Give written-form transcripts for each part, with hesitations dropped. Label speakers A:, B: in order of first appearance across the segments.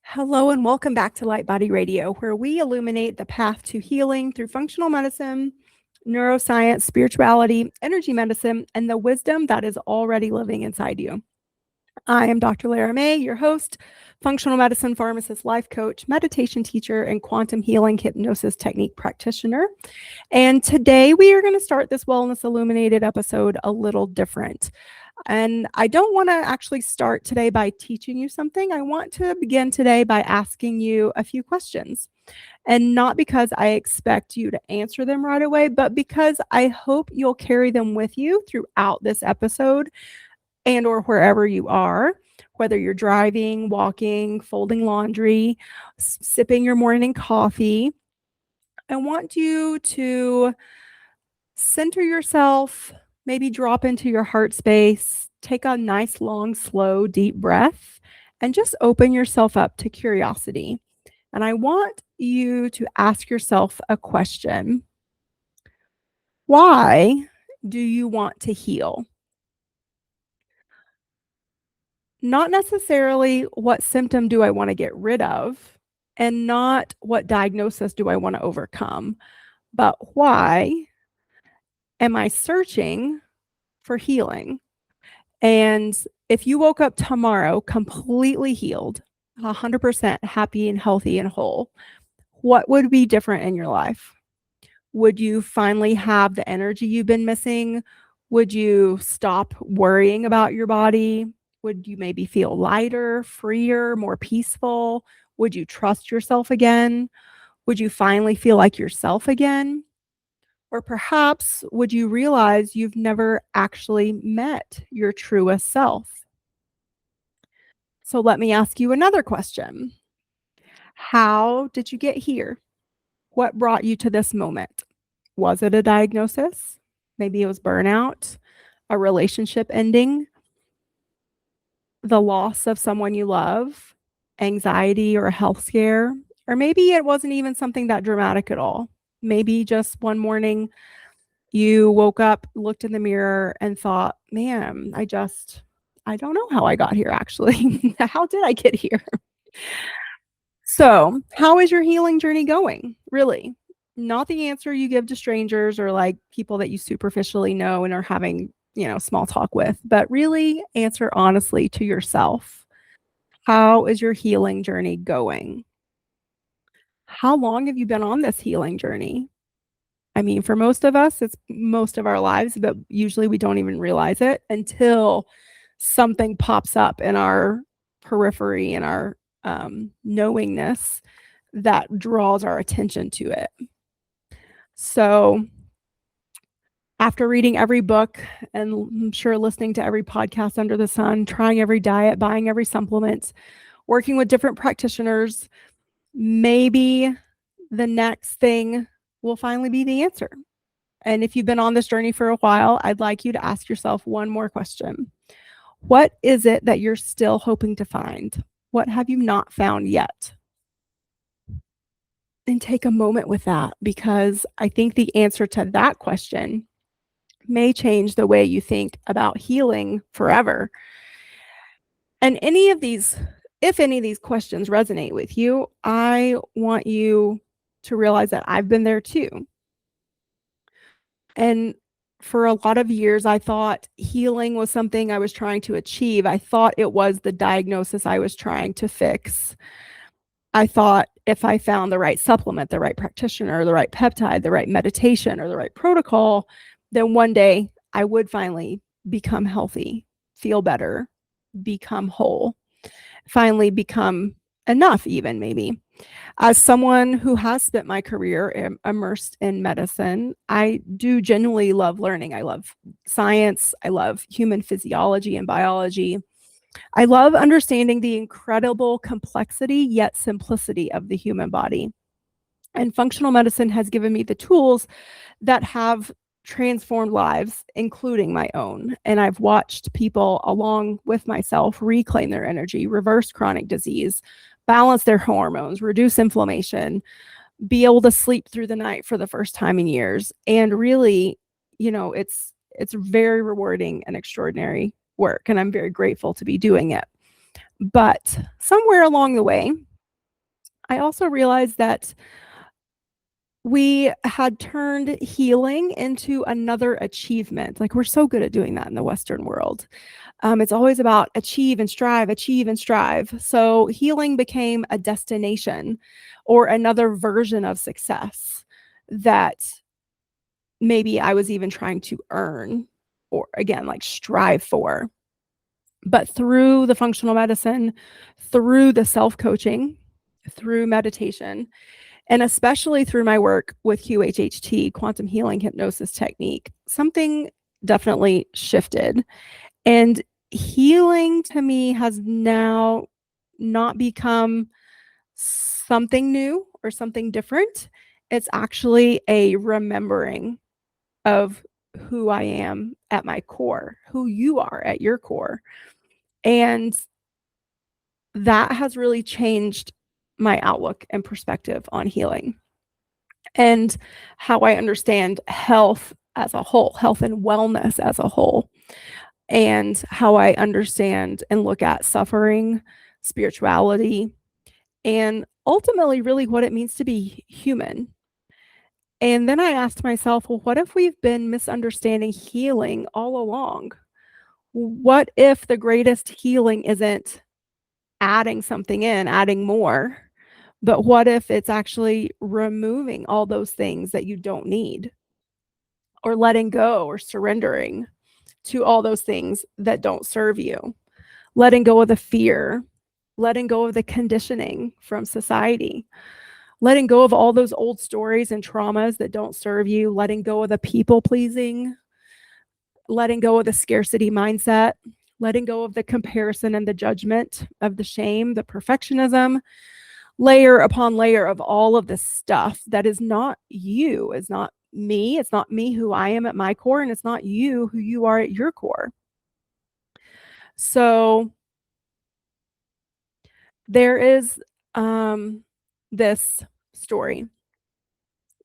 A: Hello and welcome back to Light Body Radio, where we illuminate the path to healing through functional medicine, neuroscience, spirituality, energy medicine, and the wisdom that is already living inside you. I am Dr. Lara May, your host, functional medicine pharmacist, life coach, meditation teacher, and quantum healing hypnosis technique practitioner. And today we are going to start this Wellness Illuminated episode a little different. And I don't want to actually start today by teaching you something. I want to begin today by asking you a few questions. And not because I expect you to answer them right away, but because I hope you'll carry them with you throughout this episode and or wherever you are, whether you're driving, walking, folding laundry, sipping your morning coffee. I want you to center yourself, maybe drop into your heart space, take a nice, long, slow, deep breath, and just open yourself up to curiosity. And I want you to ask yourself a question. Why do you want to heal? Not necessarily what symptom do I want to get rid of, and not what diagnosis do I want to overcome, but why am I searching for healing? And if you woke up tomorrow completely healed, 100% happy and healthy and whole, what would be different in your life? Would you finally have the energy you've been missing? Would you stop worrying about your body? Would you maybe feel lighter, freer, more peaceful? Would you trust yourself again? Would you finally feel like yourself again? Or perhaps would you realize you've never actually met your truest self? So let me ask you another question. How did you get here? What brought you to this moment? Was it a diagnosis? Maybe it was burnout, a relationship ending, the loss of someone you love, anxiety or a health scare, or maybe it wasn't even something that dramatic at all. Maybe just one morning you woke up, looked in the mirror, and thought, man, I don't know how I got here, actually. How did I get here? So, how is your healing journey going? Really? Not the answer you give to strangers or like people that you superficially know and are having, small talk with, but really answer honestly to yourself. How is your healing journey going? How long have you been on this healing journey? I mean, for most of us, it's most of our lives, but usually we don't even realize it until something pops up in our periphery and our knowingness that draws our attention to it. So after reading every book and I'm sure listening to every podcast under the sun, trying every diet, buying every supplement, working with different practitioners, maybe the next thing will finally be the answer. And if you've been on this journey for a while, I'd like you to ask yourself one more question. What is it that you're still hoping to find? What have you not found yet? And take a moment with that, because I think the answer to that question may change the way you think about healing forever. And if any of these questions resonate with you, I want you to realize that I've been there too. And for a lot of years, I thought healing was something I was trying to achieve. I thought it was the diagnosis I was trying to fix. I thought if I found the right supplement, the right practitioner, the right peptide, the right meditation, or the right protocol, then one day I would finally become healthy, feel better, become whole, finally become enough, even maybe. As someone who has spent my career immersed in medicine, I do genuinely love learning. I love science. I love human physiology and biology. I love understanding the incredible complexity yet simplicity of the human body. And functional medicine has given me the tools that have transformed lives, including my own. And I've watched people along with myself reclaim their energy, reverse chronic disease, balance their hormones, reduce inflammation, be able to sleep through the night for the first time in years. And really, it's very rewarding and extraordinary work. And I'm very grateful to be doing it. But somewhere along the way, I also realized that we had turned healing into another achievement. Like, we're so good at doing that in the Western world. It's always about achieve and strive, achieve and strive. So healing became a destination or another version of success that maybe I was even trying to earn or, again, like, strive for. But through the functional medicine, through the self-coaching, through meditation, and especially through my work with QHHT, quantum healing hypnosis technique, something definitely shifted. And healing to me has now not become something new or something different. It's actually a remembering of who I am at my core, who you are at your core. And that has really changed my outlook and perspective on healing and how I understand health as a whole, health and wellness as a whole, and how I understand and look at suffering, spirituality, and ultimately, really what it means to be human. And then I asked myself, well, what if we've been misunderstanding healing all along? What if the greatest healing isn't adding something in, adding more? But what if it's actually removing all those things that you don't need, or letting go or surrendering to all those things that don't serve you, letting go of the fear, letting go of the conditioning from society, letting go of all those old stories and traumas that don't serve you, letting go of the people pleasing, letting go of the scarcity mindset, letting go of the comparison and the judgment, of the shame, the perfectionism, layer upon layer of all of this stuff that is not you, is not me. It's not me who I am at my core, and it's not you who you are at your core. So there is this story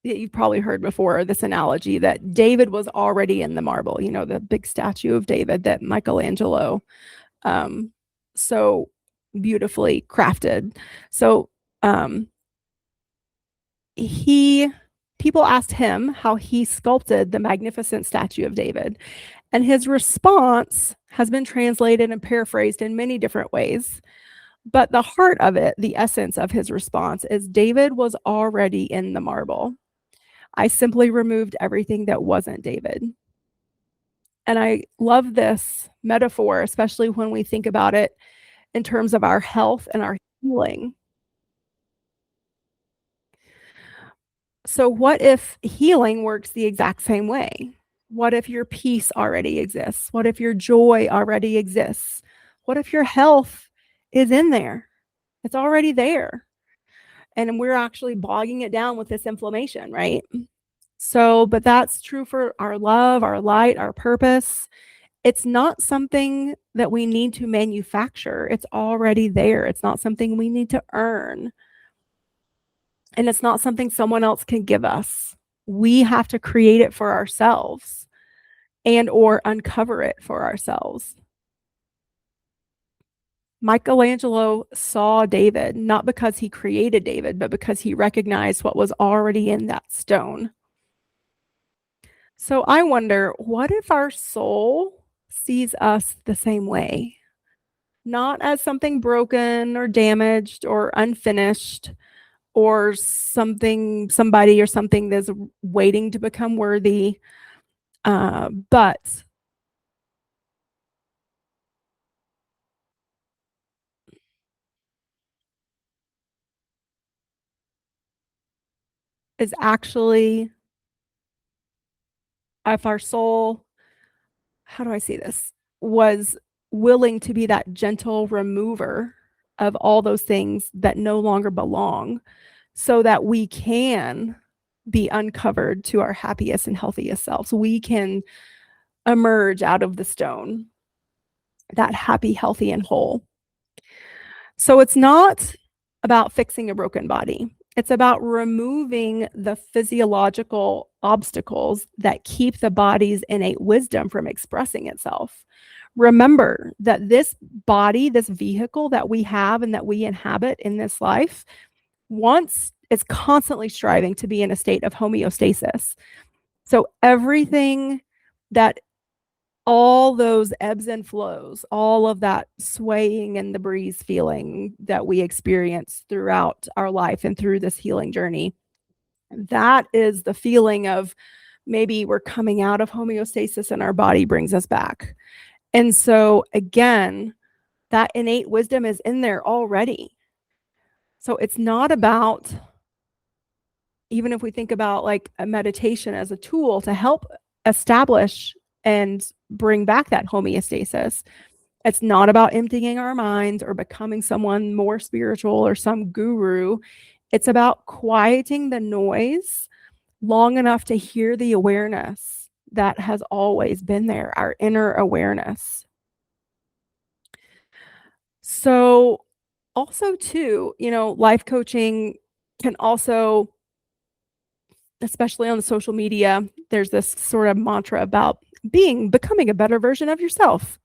A: that you've probably heard before, this analogy that David was already in the marble, the big statue of David that Michelangelo so beautifully crafted. So people asked him how he sculpted the magnificent statue of David. And his response has been translated and paraphrased in many different ways. But the heart of it, the essence of his response, is David was already in the marble. I simply removed everything that wasn't David. And I love this metaphor, especially when we think about it in terms of our health and our healing. So what if healing works the exact same way? What if your peace already exists? What if your joy already exists? What if your health is in there? It's already there. And we're actually bogging it down with this inflammation, right? So, but that's true for our love, our light, our purpose. It's not something that we need to manufacture. It's already there. It's not something we need to earn. And it's not something someone else can give us. We have to create it for ourselves and or uncover it for ourselves. Michelangelo saw David, not because he created David, but because he recognized what was already in that stone. So I wonder, what if our soul sees us the same way? Not as something broken or damaged or unfinished or somebody or something that's waiting to become worthy, but is actually, if our soul, how do I say this, was willing to be that gentle remover of all those things that no longer belong, so that we can be uncovered to our happiest and healthiest selves. We can emerge out of the stone, that happy, healthy, and whole. So it's not about fixing a broken body. It's about removing the physiological obstacles that keep the body's innate wisdom from expressing itself. Remember that this body, this vehicle that we have and that we inhabit in this life, once it's constantly striving to be in a state of homeostasis. So everything that all those ebbs and flows, all of that swaying in the breeze feeling that we experience throughout our life and through this healing journey, that is the feeling of maybe we're coming out of homeostasis and our body brings us back. And so again, that innate wisdom is in there already. So it's not about, even if we think about like a meditation as a tool to help establish and bring back that homeostasis, it's not about emptying our minds or becoming someone more spiritual or some guru. It's about quieting the noise long enough to hear the awareness that has always been there, our inner awareness. So also too, life coaching can also, especially on the social media, there's this sort of mantra about becoming a better version of yourself.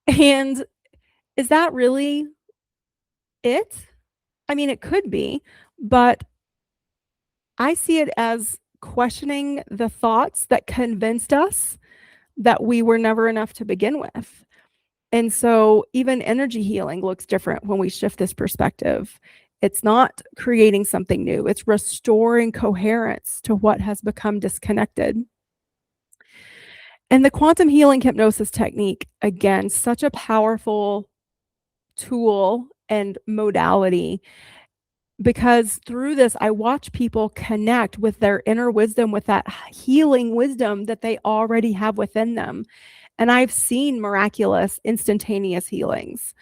A: And is that really it? I mean, it could be, but I see it as questioning the thoughts that convinced us that we were never enough to begin with. And so even energy healing looks different when we shift this perspective. It's not creating something new. It's restoring coherence to what has become disconnected. And the quantum healing hypnosis technique, again, such a powerful tool and modality, because through this, I watch people connect with their inner wisdom, with that healing wisdom that they already have within them. And I've seen miraculous, instantaneous healings.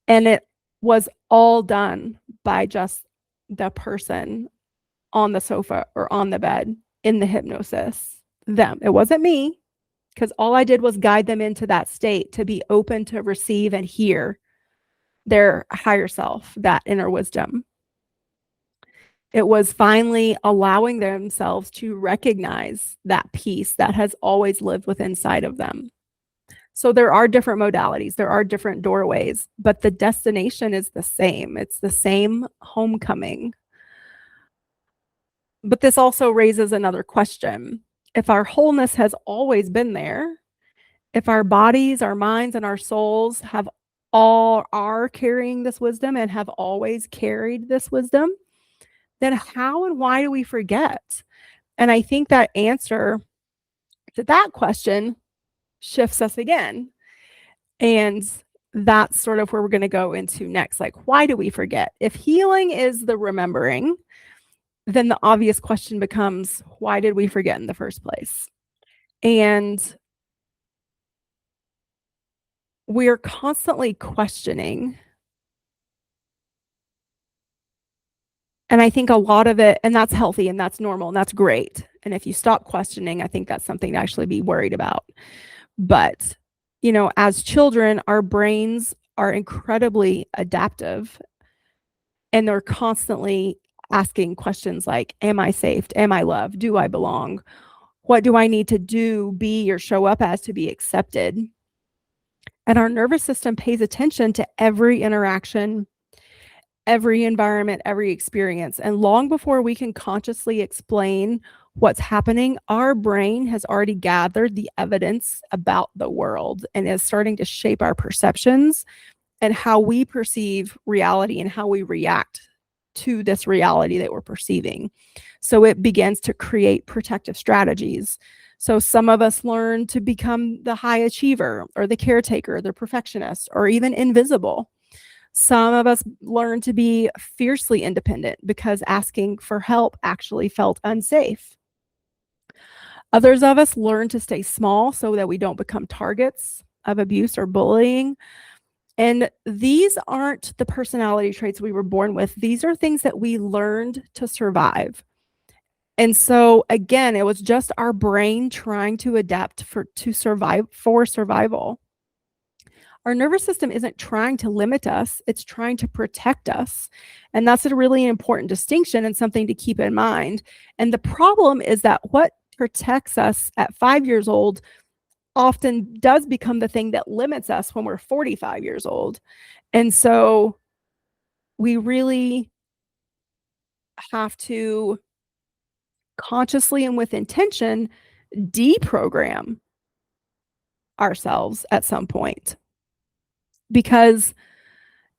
A: And it was all done by just the person on the sofa or on the bed in the hypnosis. Them. It wasn't me, because all I did was guide them into that state to be open to receive and hear their higher self, that inner wisdom. It was finally allowing themselves to recognize that peace that has always lived within inside of them. So there are different modalities, there are different doorways, but the destination is the same. It's the same homecoming. But this also raises another question. If our wholeness has always been there, if our bodies, our minds, and our souls are carrying this wisdom and have always carried this wisdom, then how and why do we forget? And I think that answer to that question shifts us again. And that's sort of where we're going to go into next. Like, why do we forget? If healing is the remembering, then the obvious question becomes, why did we forget in the first place? And we're constantly questioning. And I think a lot of it, and that's healthy and that's normal and that's great. And if you stop questioning, I think that's something to actually be worried about. But, as children, our brains are incredibly adaptive, and they're constantly asking questions like, am I safe? Am I loved? Do I belong? What do I need to do, be, or show up as to be accepted? And our nervous system pays attention to every interaction, every environment, every experience. And long before we can consciously explain what's happening, our brain has already gathered the evidence about the world and is starting to shape our perceptions and how we perceive reality and how we react to this reality that we're perceiving. So it begins to create protective strategies. So some of us learn to become the high achiever or the caretaker, the perfectionist, or even invisible. Some of us learn to be fiercely independent because asking for help actually felt unsafe. Others of us learn to stay small so that we don't become targets of abuse or bullying. And these aren't the personality traits we were born with. These are things that we learned to survive. And so again, it was just our brain trying to adapt for survival. Our nervous system isn't trying to limit us, it's trying to protect us. And that's a really important distinction and something to keep in mind. And the problem is that what protects us at 5 years old often does become the thing that limits us when we're 45 years old. And so we really have to consciously and with intention deprogram ourselves at some point, because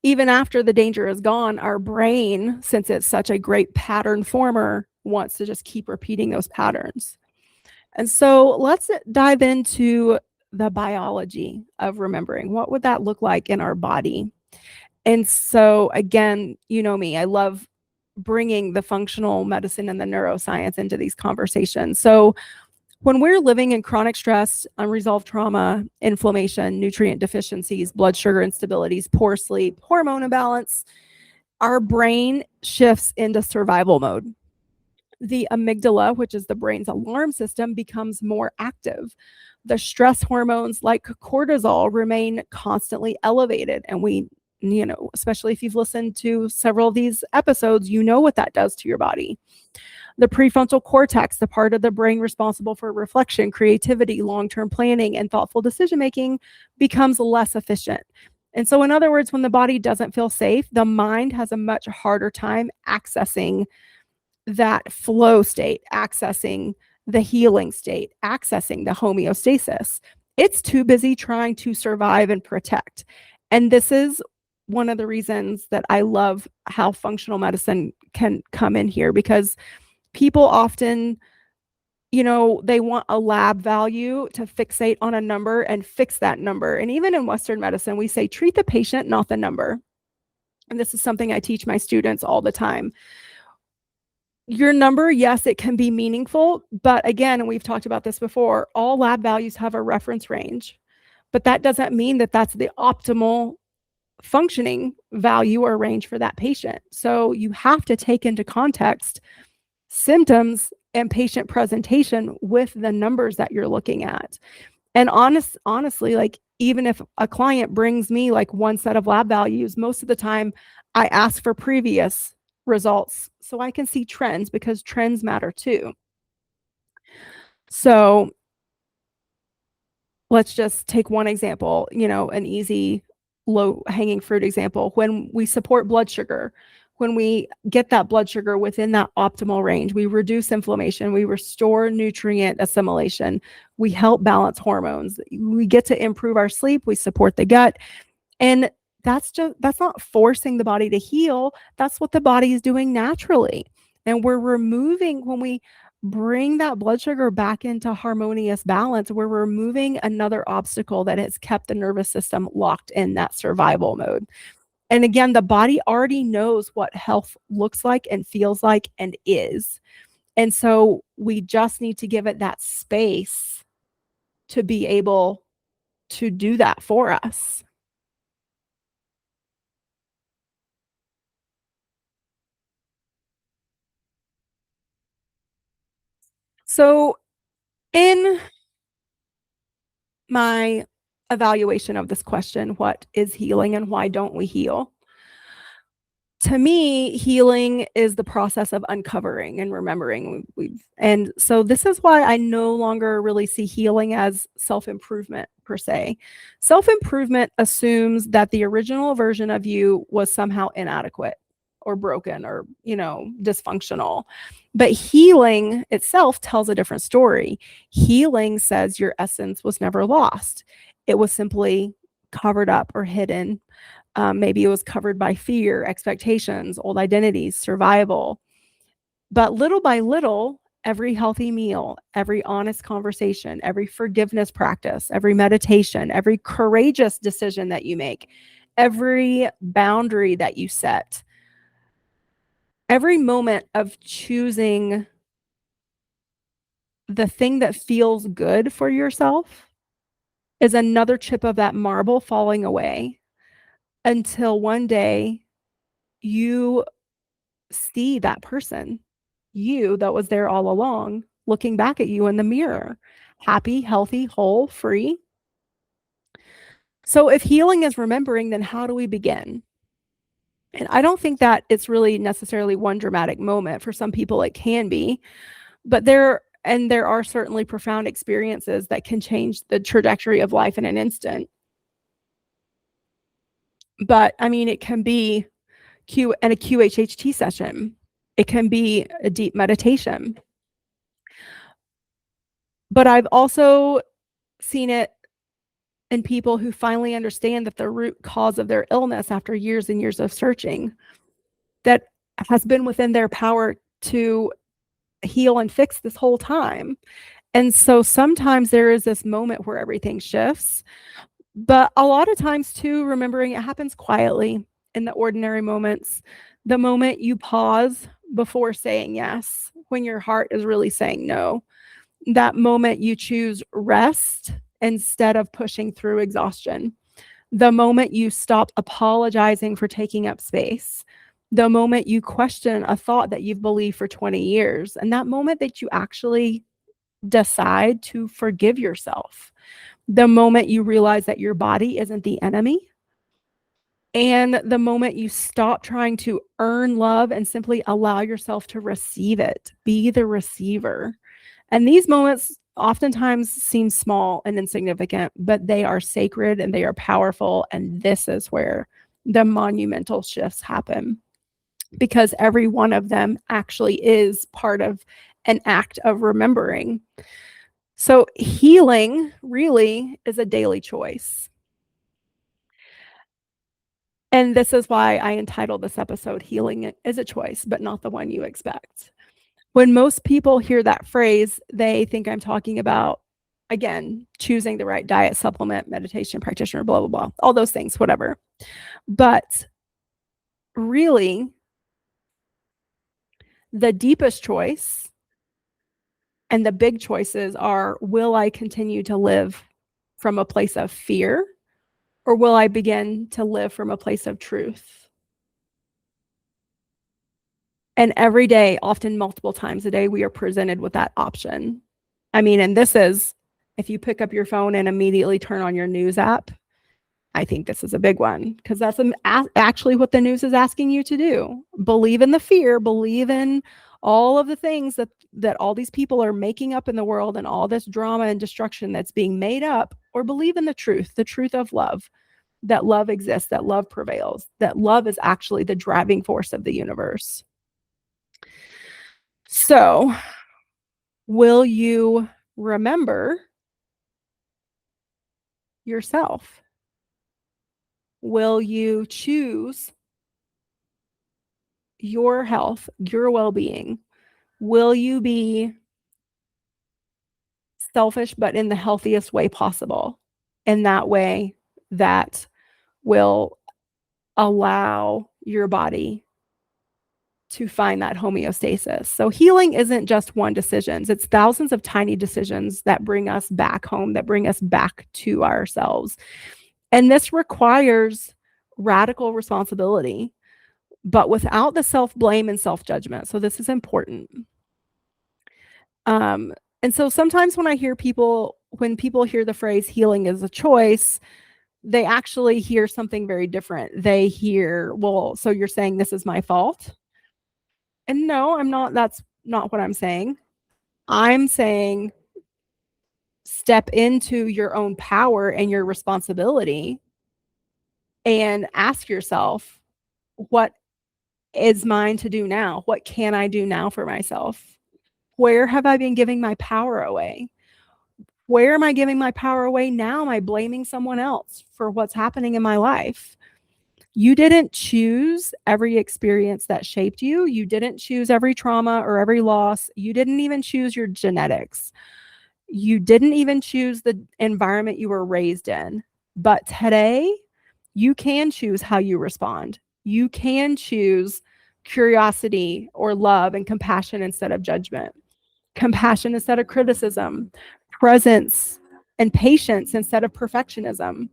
A: even after the danger is gone, our brain, since it's such a great pattern former, wants to just keep repeating those patterns. And so let's dive into the biology of remembering. What would that look like in our body? And so, again, you know me, I love bringing the functional medicine and the neuroscience into these conversations. So, when we're living in chronic stress, unresolved trauma, inflammation, nutrient deficiencies, blood sugar instabilities, poor sleep, hormone imbalance, our brain shifts into survival mode. The amygdala, which is the brain's alarm system, becomes more active. The stress hormones like cortisol remain constantly elevated. And especially if you've listened to several of these episodes, you know what that does to your body. The prefrontal cortex, the part of the brain responsible for reflection, creativity, long-term planning, and thoughtful decision-making, becomes less efficient. And so, in other words, when the body doesn't feel safe, the mind has a much harder time accessing that flow state, accessing the healing state, accessing the homeostasis. It's too busy trying to survive and protect. And this is one of the reasons that I love how functional medicine can come in here, because people often, they want a lab value to fixate on a number and fix that number. And even in Western medicine, we say treat the patient, not the number. And this is something I teach my students all the time. Your number, yes, it can be meaningful, but again, and we've talked about this before, all lab values have a reference range, but that doesn't mean that that's the optimal functioning value or range for that patient. So you have to take into context symptoms and patient presentation with the numbers that you're looking at. And honestly, like even if a client brings me like one set of lab values, most of the time I ask for previous results so I can see trends, because trends matter too. So let's just take one example, an easy low hanging fruit example. When we support blood sugar, when we get that blood sugar within that optimal range, we reduce inflammation, we restore nutrient assimilation, we help balance hormones, we get to improve our sleep, we support the gut. And that's not forcing the body to heal. That's what the body is doing naturally. And when we bring that blood sugar back into harmonious balance, we're removing another obstacle that has kept the nervous system locked in that survival mode. And again, the body already knows what health looks like and feels like and is. And so we just need to give it that space to be able to do that for us. So in my evaluation of this question, what is healing and why don't we heal? To me, healing is the process of uncovering and remembering. And so this is why I no longer really see healing as self-improvement per se. Self-improvement assumes that the original version of you was somehow inadequate or broken or, dysfunctional. But healing itself tells a different story. Healing says your essence was never lost. It was simply covered up or hidden. Maybe it was covered by fear, expectations, old identities, survival. But little by little, every healthy meal, every honest conversation, every forgiveness practice, every meditation, every courageous decision that you make, every boundary that you set, every moment of choosing the thing that feels good for yourself is another chip of that marble falling away, until one day you see that person, you that was there all along, looking back at you in the mirror, happy, healthy, whole, free. So if healing is remembering, then how do we begin? And I don't think that it's really necessarily one dramatic moment. For some people, it can be, but there are certainly profound experiences that can change the trajectory of life in an instant. But I mean, it can be a QHHT session. It can be a deep meditation. But I've also seen it in people who finally understand that the root cause of their illness after years and years of searching, that has been within their power to heal and fix this whole time. And so sometimes there is this moment where everything shifts, but a lot of times too, remembering it happens quietly in the ordinary moments. The moment you pause before saying yes, when your heart is really saying no, that moment you choose rest instead of pushing through exhaustion, the moment you stop apologizing for taking up space, the moment you question a thought that you've believed for 20 years, and that moment that you actually decide to forgive yourself, the moment you realize that your body isn't the enemy, and the moment you stop trying to earn love and simply allow yourself to receive it, be the receiver. And these moments oftentimes seem small and insignificant, but they are sacred and they are powerful. And this is where the monumental shifts happen, because every one of them actually is part of an act of remembering. So healing really is a daily choice. And this is why I entitled this episode, Healing is a Choice, but not the one you expect. When most people hear that phrase, they think I'm talking about, again, choosing the right diet, supplement, meditation, practitioner, blah, blah, blah, all those things, whatever. But really, the deepest choice and the big choices are, will I continue to live from a place of fear, or will I begin to live from a place of truth? And every day, often multiple times a day, we are presented with that option. I mean, and this is, if you pick up your phone and immediately turn on your news app, I think this is a big one, because that's actually what the news is asking you to do. Believe in the fear, believe in all of the things that all these people are making up in the world and all this drama and destruction that's being made up, or believe in the truth of love, that love exists, that love prevails, that love is actually the driving force of the universe. So, will you remember yourself? Will you choose your health, your well-being? Will you be selfish, but in the healthiest way possible? In that way that will allow your body to find that homeostasis. So healing isn't just one decision. It's thousands of tiny decisions that bring us back home, that bring us back to ourselves. And this requires radical responsibility, but without the self-blame and self-judgment. So this is important. And so sometimes when people hear the phrase healing is a choice, they actually hear something very different. They hear, well, so you're saying this is my fault? And no, I'm not. That's not what I'm saying. I'm saying step into your own power and your responsibility and ask yourself, what is mine to do now? What can I do now for myself? Where have I been giving my power away? Where am I giving my power away now? Am I blaming someone else for what's happening in my life? You didn't choose every experience that shaped you. You didn't choose every trauma or every loss. You didn't even choose your genetics. You didn't even choose the environment you were raised in. But today, you can choose how you respond. You can choose curiosity or love and compassion instead of judgment, compassion instead of criticism, presence and patience instead of perfectionism.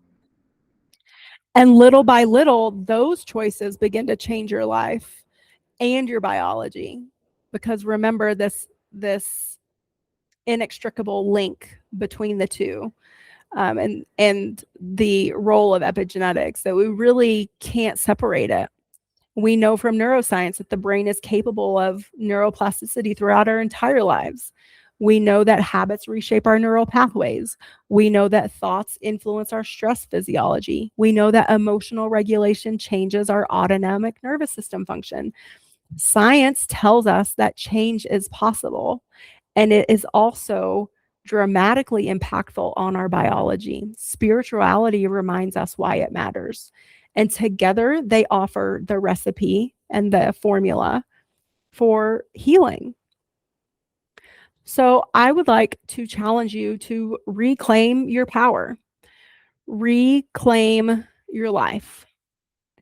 A: And little by little, those choices begin to change your life and your biology. Because remember this inextricable link between the two, and the role of epigenetics, that we really can't separate it. We know from neuroscience that the brain is capable of neuroplasticity throughout our entire lives. We know that habits reshape our neural pathways. We know that thoughts influence our stress physiology. We know that emotional regulation changes our autonomic nervous system function. Science tells us that change is possible, and it is also dramatically impactful on our biology. Spirituality reminds us why it matters. And together, they offer the recipe and the formula for healing. So, I would like to challenge you to reclaim your power, reclaim your life.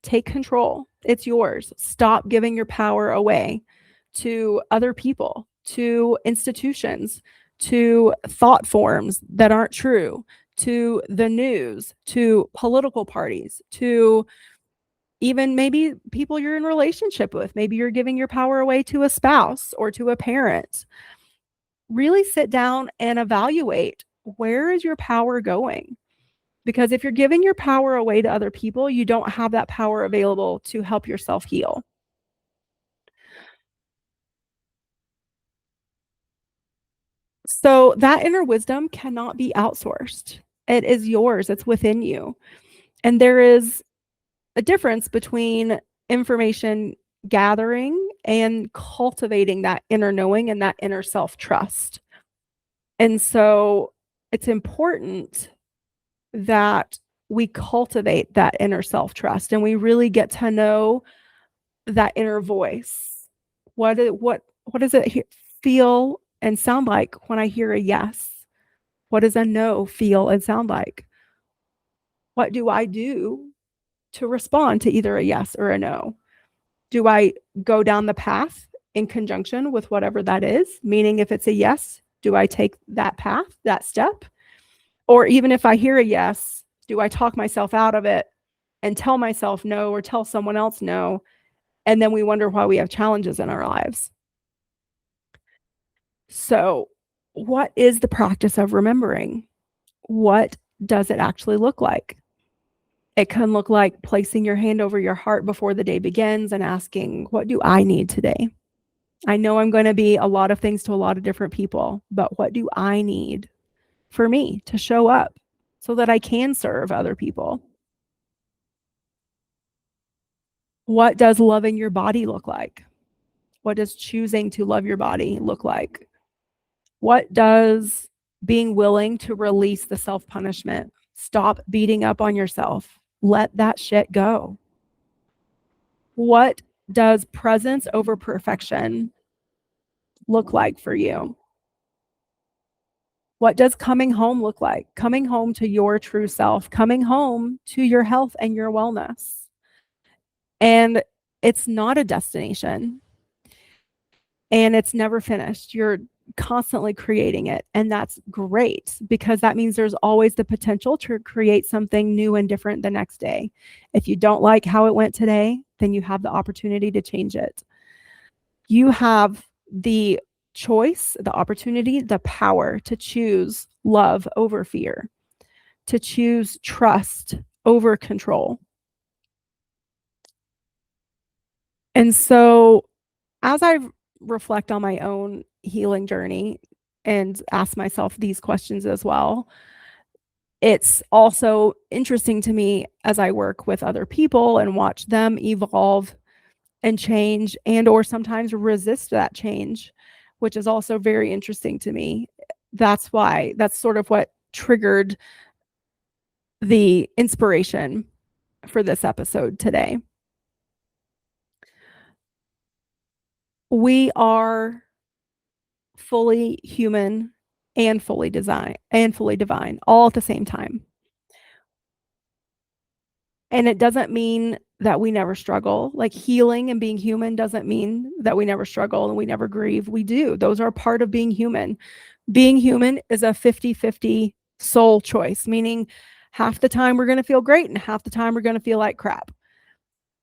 A: Take control. It's yours. Stop giving your power away to other people, to institutions, to thought forms that aren't true, to the news, to political parties, to even maybe people you're in relationship with. Maybe you're giving your power away to a spouse or to a parent. Really sit down and evaluate, where is your power going? Because if you're giving your power away to other people, you don't have that power available to help yourself heal. So that inner wisdom cannot be outsourced. It is yours, it's within you. And there is a difference between information gathering and cultivating that inner knowing and that inner self trust. And so it's important that we cultivate that inner self trust and we really get to know that inner voice. What does it feel and sound like when I hear a yes? What does a no feel and sound like? What do I do to respond to either a yes or a no? Do I go down the path in conjunction with whatever that is? Meaning, if it's a yes, do I take that path, that step? Or even if I hear a yes, do I talk myself out of it and tell myself no or tell someone else no? And then we wonder why we have challenges in our lives. So, what is the practice of remembering? What does it actually look like? It can look like placing your hand over your heart before the day begins and asking, what do I need today? I know I'm going to be a lot of things to a lot of different people, but what do I need for me to show up so that I can serve other people? What does loving your body look like? What does choosing to love your body look like? What does being willing to release the self punishment? Stop beating up on yourself. Let that shit go. What does presence over perfection look like for you? What does coming home look like? Coming home to your true self, coming home to your health and your wellness. And it's not a destination and it's never finished. You're constantly creating it. And that's great because that means there's always the potential to create something new and different the next day. If you don't like how it went today, then you have the opportunity to change it. You have the choice, the opportunity, the power to choose love over fear, to choose trust over control. And so as I reflect on my own healing journey and ask myself these questions as well, it's also interesting to me as I work with other people and watch them evolve and change and or sometimes resist that change, which is also very interesting to me. That's sort of what triggered the inspiration for this episode today. We are fully human and fully divine all at the same time. And it doesn't mean that we never struggle. Like, healing and being human doesn't mean that we never struggle and we never grieve. We do. Those are part of being human. Being human is a 50-50 soul choice, meaning half the time we're going to feel great and half the time we're going to feel like crap.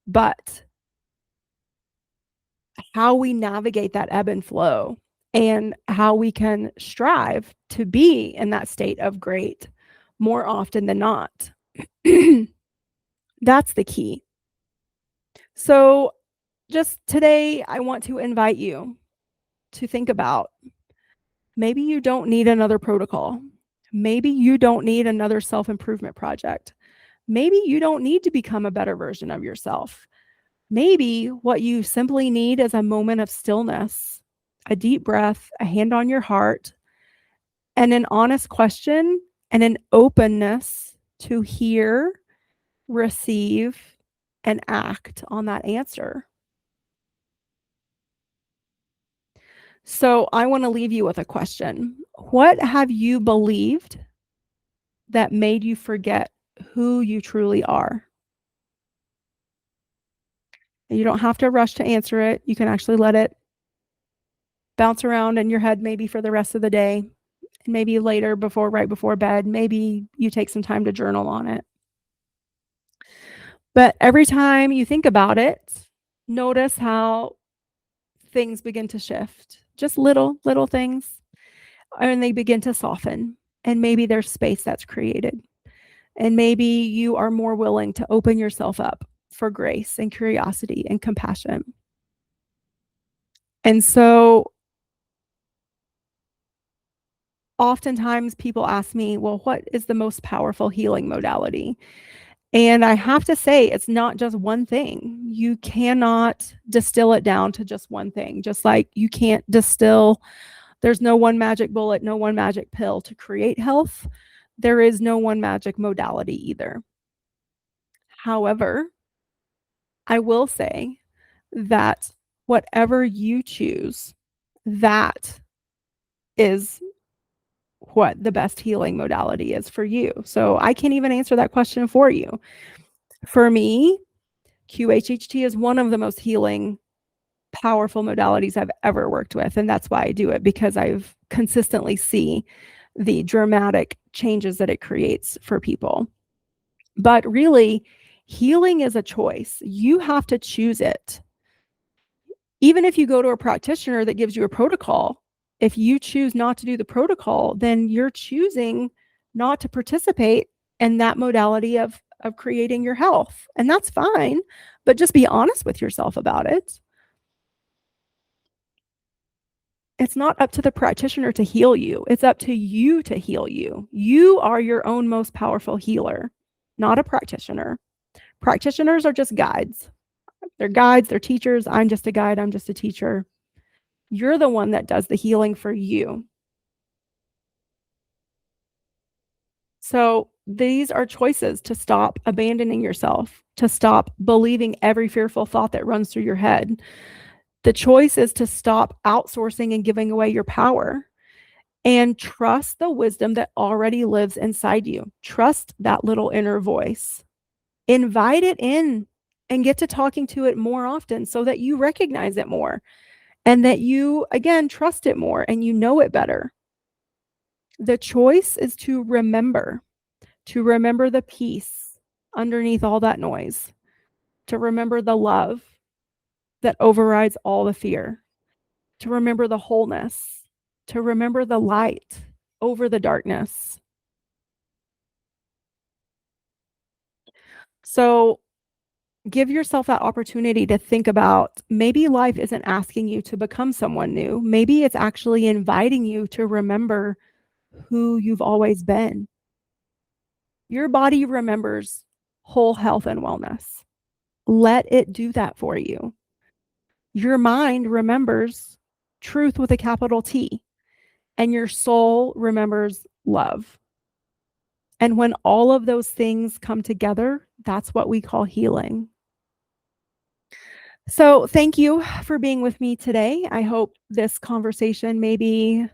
A: But how we navigate that ebb and flow and how we can strive to be in that state of great more often than not. That's the key. So, just today, I want to invite you to think about, maybe you don't need another protocol. Maybe you don't need another self improvement project. Maybe you don't need to become a better version of yourself. Maybe what you simply need is a moment of stillness, a deep breath, a hand on your heart, and an honest question and an openness to hear, receive, and act on that answer. So I want to leave you with a question. What have you believed that made you forget who you truly are? And you don't have to rush to answer it. You can actually let it bounce around in your head maybe for the rest of the day. And maybe later right before bed, maybe you take some time to journal on it. But every time you think about it, notice how things begin to shift. Just little things, and they begin to soften. And maybe there's space that's created. And maybe you are more willing to open yourself up for grace and curiosity and compassion. And so oftentimes people ask me, well, what is the most powerful healing modality? And I have to say, it's not just one thing. You cannot distill it down to just one thing, just like you can't distill, there's no one magic bullet, no one magic pill to create health. There is no one magic modality either. However, I will say that whatever you choose, that is what the best healing modality is for you. So I can't even answer that question for you. For me, QHHT is one of the most healing, powerful modalities I've ever worked with. And that's why I do it, because I've consistently see the dramatic changes that it creates for people. But really, healing is a choice. You have to choose it. Even if you go to a practitioner that gives you a protocol, if you choose not to do the protocol, then you're choosing not to participate in that modality of creating your health. And that's fine, but just be honest with yourself about it. It's not up to the practitioner to heal you. It's up to you to heal you. You are your own most powerful healer, not a practitioner. Practitioners are just guides. They're guides, they're teachers. I'm just a guide, I'm just a teacher. You're the one that does the healing for you. So these are choices to stop abandoning yourself, to stop believing every fearful thought that runs through your head. The choice is to stop outsourcing and giving away your power and trust the wisdom that already lives inside you. Trust that little inner voice. Invite it in and get to talking to it more often so that you recognize it more and that you, again, trust it more and you know it better. The choice is to remember the peace underneath all that noise, to remember the love that overrides all the fear, to remember the wholeness, to remember the light over the darkness. So give yourself that opportunity to think about, maybe life isn't asking you to become someone new. Maybe it's actually inviting you to remember who you've always been. Your body remembers whole health and wellness. Let it do that for you. Your mind remembers truth with a capital T, and your soul remembers love. And when all of those things come together, that's what we call healing. So thank you for being with me today. I hope this conversation maybe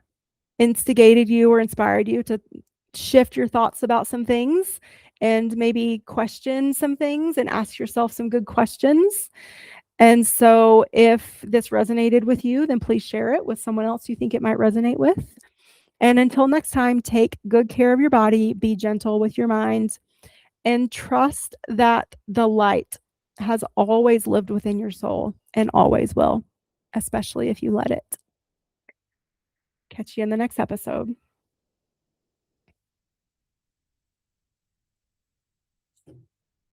A: instigated you or inspired you to shift your thoughts about some things and maybe question some things and ask yourself some good questions. And so if this resonated with you, then please share it with someone else you think it might resonate with. And until next time, take good care of your body, be gentle with your mind, and trust that the light has always lived within your soul and always will, especially if you let it. Catch you in the next episode.